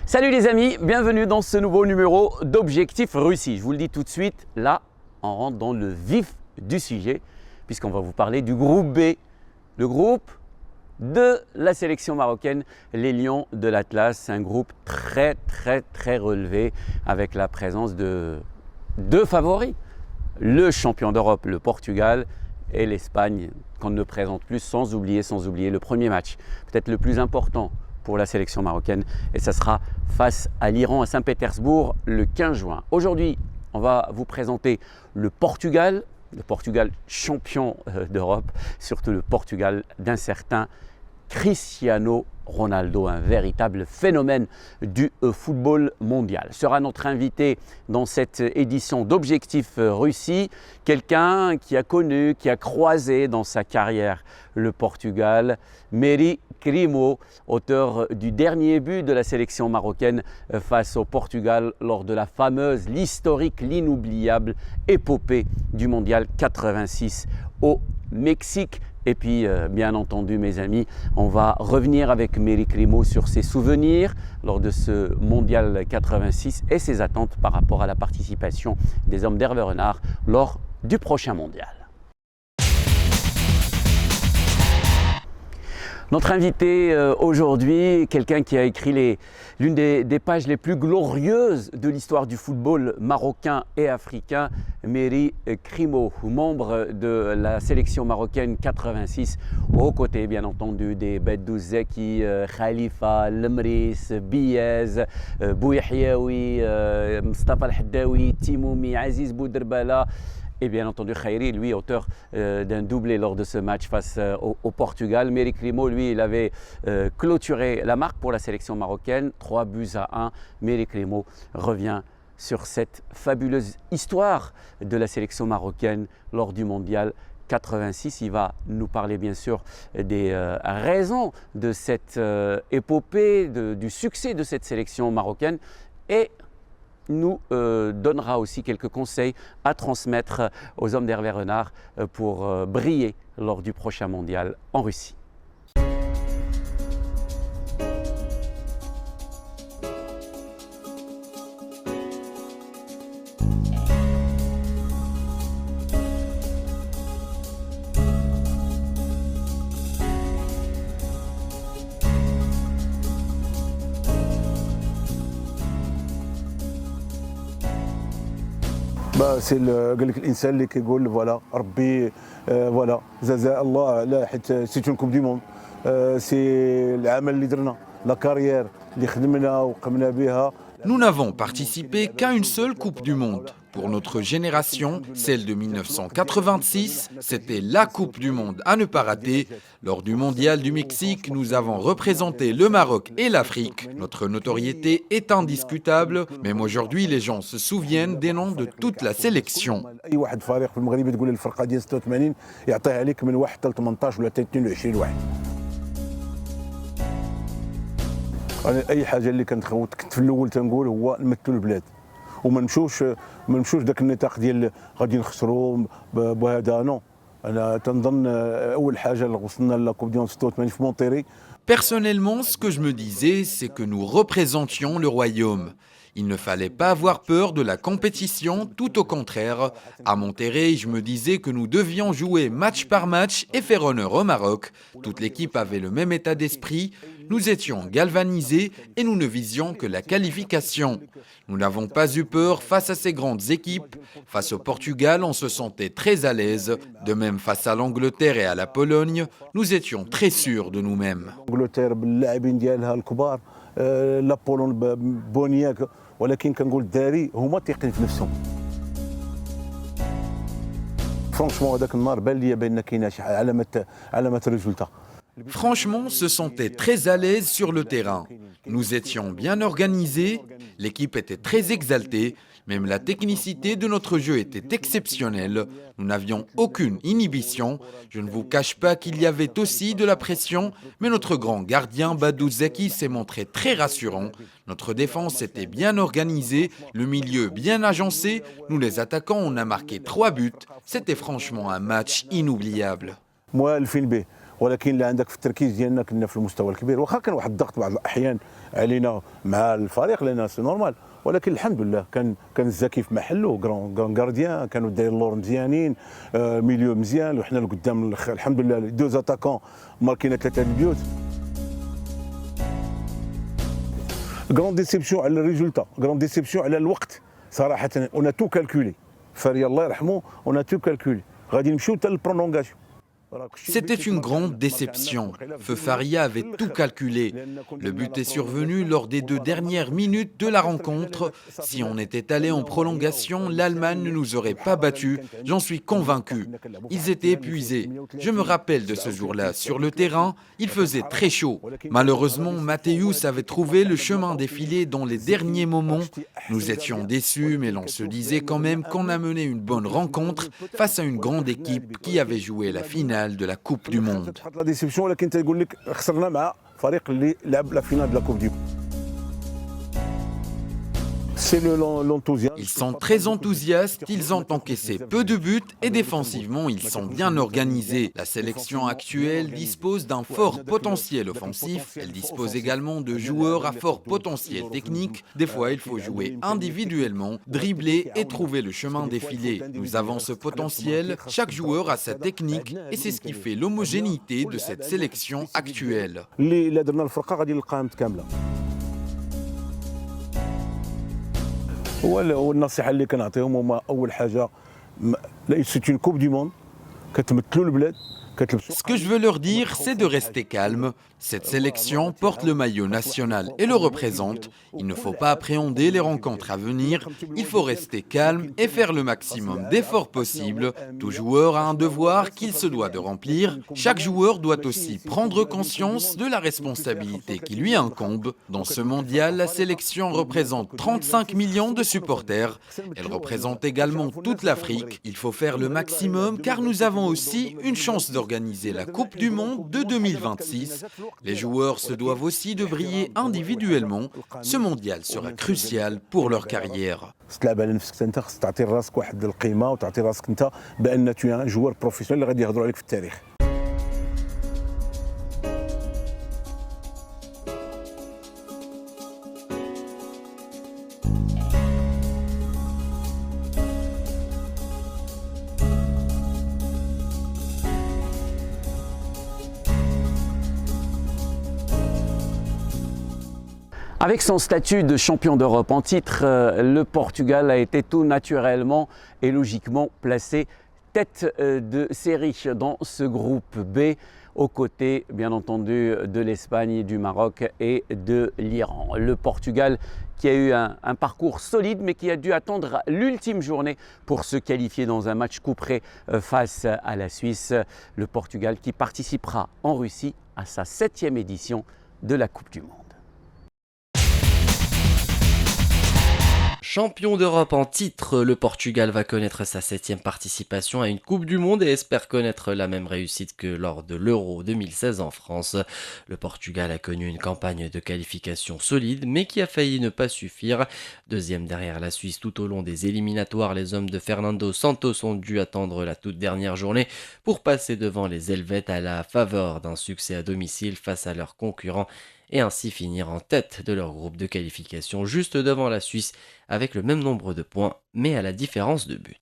Salut les amis, bienvenue dans ce nouveau numéro d'Objectif Russie. Je vous le dis tout de suite, là, on rentre dans le vif du sujet, puisqu'on va vous parler du groupe B, le groupe de la sélection marocaine, les Lions de l'Atlas. C'est un groupe très relevé, avec la présence de deux favoris, le champion d'Europe, le Portugal, et l'Espagne, qu'on ne présente plus, sans oublier le premier match, peut-être le plus important pour la sélection marocaine, et ça sera face à l'Iran à Saint-Pétersbourg le 15 juin. Aujourd'hui, on va vous présenter le Portugal champion d'Europe, surtout le Portugal d'un certain Cristiano Ronaldo, un véritable phénomène du football mondial. Sera notre invité dans cette édition d'Objectif Russie, quelqu'un qui a connu, qui a croisé dans sa carrière le Portugal, Mery Crimo, auteur du dernier but de la sélection marocaine face au Portugal lors de la fameuse, l'historique, l'inoubliable épopée du Mondial 86 au Mexique. Et puis, bien entendu, mes amis, on va revenir avec Mery Crimo sur ses souvenirs lors de ce Mondial 86 et ses attentes par rapport à la participation des hommes d'Hervé Renard lors du prochain Mondial. Notre invité aujourd'hui, quelqu'un qui a écrit l'une des pages les plus glorieuses de l'histoire du football marocain et africain, Mery Crimo, membre de la sélection marocaine 86, aux côtés bien entendu des Bedou Zeki, Khalifa, Lemris, Biez, Bouyahiaoui, Mustafa Al-Haddaoui, Timoumi, Aziz Bouderbala, et bien entendu Khairi, lui, auteur d'un doublé lors de ce match face au Portugal. Mery Crimo, lui, il avait clôturé la marque pour la sélection marocaine, 3-1. Mery Crimo revient sur cette fabuleuse histoire de la sélection marocaine lors du Mondial 86. Il va nous parler bien sûr des raisons de cette épopée, du succès de cette sélection marocaine, et nous donnera aussi quelques conseils à transmettre aux hommes d'Hervé Renard pour briller lors du prochain mondial en Russie. سي قال لك الانسان اللي كيقول فوالا ربي فوالا جزاء الله على حيت سي اون كوب دي موند سي العمل اللي درنا لا كارير اللي خدمنا وقمنا بها. Nous n'avons participé qu'à une seule Coupe du Monde. Pour notre génération, celle de 1986, c'était la Coupe du Monde à ne pas rater. Lors du Mondial du Mexique, nous avons représenté le Maroc et l'Afrique. Notre notoriété est indiscutable, même aujourd'hui, les gens se souviennent des noms de toute la sélection. اي واحد فريق في المغرب تقول الفرقه ديال 86 يعطيها عليك من 1 حتى ل 18 ولا 22 واحد. انا اي حاجه اللي كنت في الاول تنقول هو نمثلوا البلاد وما نمشوش داك النطاق ديال غادي نخسروا بهذا. نو انا تنظن اول حاجه اللي وصلنا لا كوب ديال 86 في مونتيري. Personnellement, ce que je me disais, c'est que nous représentions le royaume. Il ne fallait pas avoir peur de la compétition, tout au contraire. À Monterrey, je me disais que nous devions jouer match par match et faire honneur au Maroc. Toute l'équipe avait le même état d'esprit. Nous étions galvanisés et nous ne visions que la qualification. Nous n'avons pas eu peur face à ces grandes équipes. Face au Portugal, on se sentait très à l'aise. De même, face à l'Angleterre et à la Pologne, nous étions très sûrs de nous-mêmes. l'Angleterre باللاعبين ديالها الكبار لا بولون بونياك ولكن كنقول الدراري هما تيقين في نفسهم. فرانشمون هذاك النهار بان ليا بان كاينه شي علامات ريزولتا. Franchement, se sentait très à l'aise sur le terrain. Nous étions bien organisés, l'équipe était très exaltée, même la technicité de notre jeu était exceptionnelle. Nous n'avions aucune inhibition. Je ne vous cache pas qu'il y avait aussi de la pression, mais notre grand gardien Bedou Zeki s'est montré très rassurant. Notre défense était bien organisée, le milieu bien agencé. Nous les attaquants, on a marqué 3 buts. C'était franchement un match inoubliable. موالفين به ولكن اللي عندك في التركيز ديالنا كنا في المستوى الكبير، واخا كان واحد الضغط بعض الاحيان علينا مع الفريق لان سي نورمال، ولكن الحمد لله كان الزكي في محله، كرون كارديان، كانوا دايرين اللور مزيانين، ميليو مزيان، وحنا القدام الحمد لله دوز اتاكون ماركينا 3 البيوت. كرون ديسيبسيون على الريزولتا، كرون ديسيبسيون على الوقت صراحه، اون تو كالكولي، فري الله يرحمه، اون تو كالكولي غادي نمشيو حتى للبرولونغاسيون. C'était une grande déception. Feu Faria avait tout calculé. Le but est survenu lors des 2 dernières minutes de la rencontre. Si on était allé en prolongation, l'Allemagne ne nous aurait pas battus. J'en suis convaincu. Ils étaient épuisés. Je me rappelle de ce jour-là. Sur le terrain, il faisait très chaud. Malheureusement, Matthäus avait trouvé le chemin défilé dans les derniers moments. Nous étions déçus, mais l'on se disait quand même qu'on a mené une bonne rencontre face à une grande équipe qui avait joué la finale de la Coupe du Monde. La déception, ولكن تقول لك خسرنا مع فريق اللي لعب لا فينال de la Coupe du Monde. Ils sont très enthousiastes, ils ont encaissé peu de buts et défensivement, ils sont bien organisés. La sélection actuelle dispose d'un fort potentiel offensif. Elle dispose également de joueurs à fort potentiel technique. Des fois, il faut jouer individuellement, dribbler et trouver le chemin défilé. Nous avons ce potentiel, chaque joueur a sa technique et c'est ce qui fait l'homogénéité de cette sélection actuelle. والنصيحه اللي كنعطيهم هما اول حاجه لا سي اون كوب دي موند كتمثلوا البلاد. Ce que je veux leur dire, c'est de rester calme. Cette sélection porte le maillot national et le représente. Il ne faut pas appréhender les rencontres à venir. Il faut rester calme et faire le maximum d'efforts possibles. Tout joueur a un devoir qu'il se doit de remplir. Chaque joueur doit aussi prendre conscience de la responsabilité qui lui incombe. Dans ce mondial, la sélection représente 35 millions de supporters. Elle représente également toute l'Afrique. Il faut faire le maximum car nous avons aussi une chance d'organiser la Coupe du Monde de 2026. Les joueurs se doivent aussi de briller individuellement. Ce mondial sera crucial pour leur carrière. تلعب على نفسك انت، خصك تعطي راسك واحد القيمه وتعطي راسك انت بان تو ان جوار بروفيسيونيل اللي غادي يهضروا عليك في التاريخ. Avec son statut de champion d'Europe en titre, le Portugal a été tout naturellement et logiquement placé tête de série dans ce groupe B, aux côtés bien entendu de l'Espagne, du Maroc et de l'Iran. Le Portugal qui a eu un parcours solide mais qui a dû attendre l'ultime journée pour se qualifier dans un match couperé face à la Suisse. Le Portugal qui participera en Russie à sa 7e édition de la Coupe du Monde. Champion d'Europe en titre, le Portugal va connaître sa 7e participation à une Coupe du Monde et espère connaître la même réussite que lors de l'Euro 2016 en France. Le Portugal a connu une campagne de qualification solide mais qui a failli ne pas suffire. Deuxième derrière la Suisse tout au long des éliminatoires, les hommes de Fernando Santos ont dû attendre la toute dernière journée pour passer devant les Helvètes à la faveur d'un succès à domicile face à leurs concurrents et ainsi finir en tête de leur groupe de qualification juste devant la Suisse avec le même nombre de points mais à la différence de but.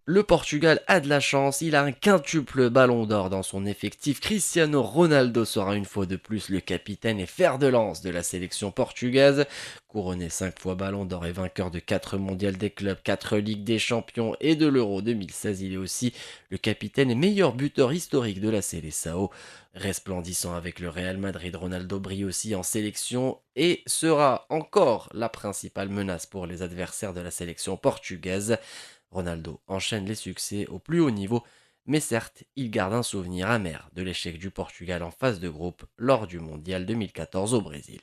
Le Portugal a de la chance, il a un quintuple ballon d'or dans son effectif. Cristiano Ronaldo sera une fois de plus le capitaine et fer de lance de la sélection portugaise. Couronné 5 fois ballon d'or et vainqueur de 4 mondiales des clubs, 4 Ligues des champions et de l'Euro 2016, il est aussi le capitaine et meilleur buteur historique de la Seleção. Resplendissant avec le Real Madrid, Ronaldo brille aussi en sélection et sera encore la principale menace pour les adversaires de la sélection portugaise. Ronaldo enchaîne les succès au plus haut niveau, mais certes, il garde un souvenir amer de l'échec du Portugal en phase de groupe lors du Mondial 2014 au Brésil.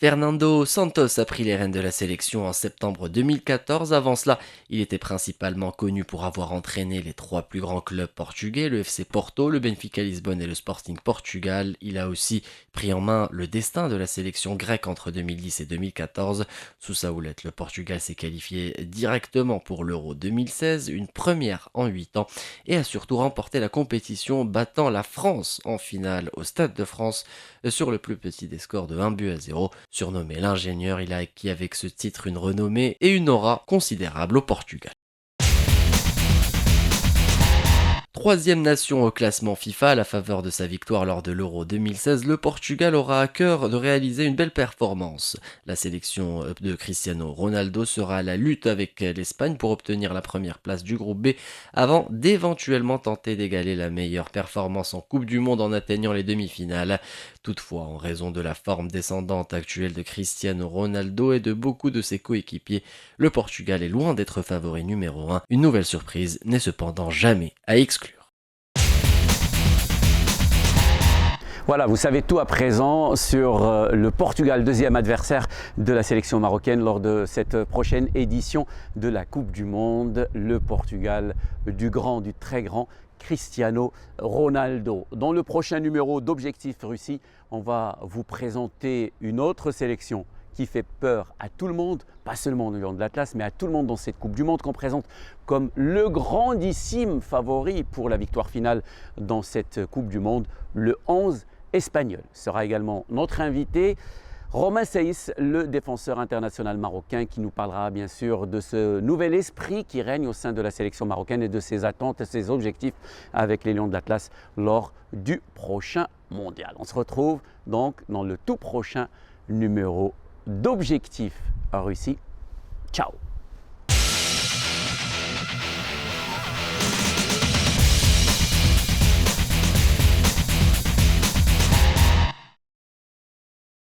Fernando Santos a pris les rênes de la sélection en septembre 2014. Avant cela, il était principalement connu pour avoir entraîné les 3 plus grands clubs portugais, le FC Porto, le Benfica Lisbonne et le Sporting Portugal. Il a aussi pris en main le destin de la sélection grecque entre 2010 et 2014. Sous sa houlette, le Portugal s'est qualifié directement pour l'Euro 2016, une première en 8 ans, et a surtout remporté la compétition, battant la France en finale au Stade de France sur le plus petit des scores de 1-0. Surnommé l'ingénieur, il a acquis avec ce titre une renommée et une aura considérable au Portugal. Troisième nation au classement FIFA à la faveur de sa victoire lors de l'Euro 2016, le Portugal aura à cœur de réaliser une belle performance. La sélection de Cristiano Ronaldo sera à la lutte avec l'Espagne pour obtenir la première place du groupe B avant d'éventuellement tenter d'égaler la meilleure performance en Coupe du Monde en atteignant les demi-finales. Toutefois, en raison de la forme descendante actuelle de Cristiano Ronaldo et de beaucoup de ses coéquipiers, le Portugal est loin d'être favori numéro 1. Une nouvelle surprise n'est cependant jamais à exclure. Voilà, vous savez tout à présent sur le Portugal, deuxième adversaire de la sélection marocaine lors de cette prochaine édition de la Coupe du Monde. Le Portugal du très grand Cristiano Ronaldo. Dans le prochain numéro d'Objectif Russie, on va vous présenter une autre sélection qui fait peur à tout le monde, pas seulement au Lion de l'Atlas, mais à tout le monde dans cette Coupe du Monde qu'on présente comme le grandissime favori pour la victoire finale dans cette Coupe du Monde, le 11 espagnol. Sera également notre invité, Romain Saïs, le défenseur international marocain, qui nous parlera bien sûr de ce nouvel esprit qui règne au sein de la sélection marocaine et de ses attentes et ses objectifs avec les Lions de l'Atlas lors du prochain mondial. On se retrouve donc dans le tout prochain numéro d'Objectif Russie. Ciao!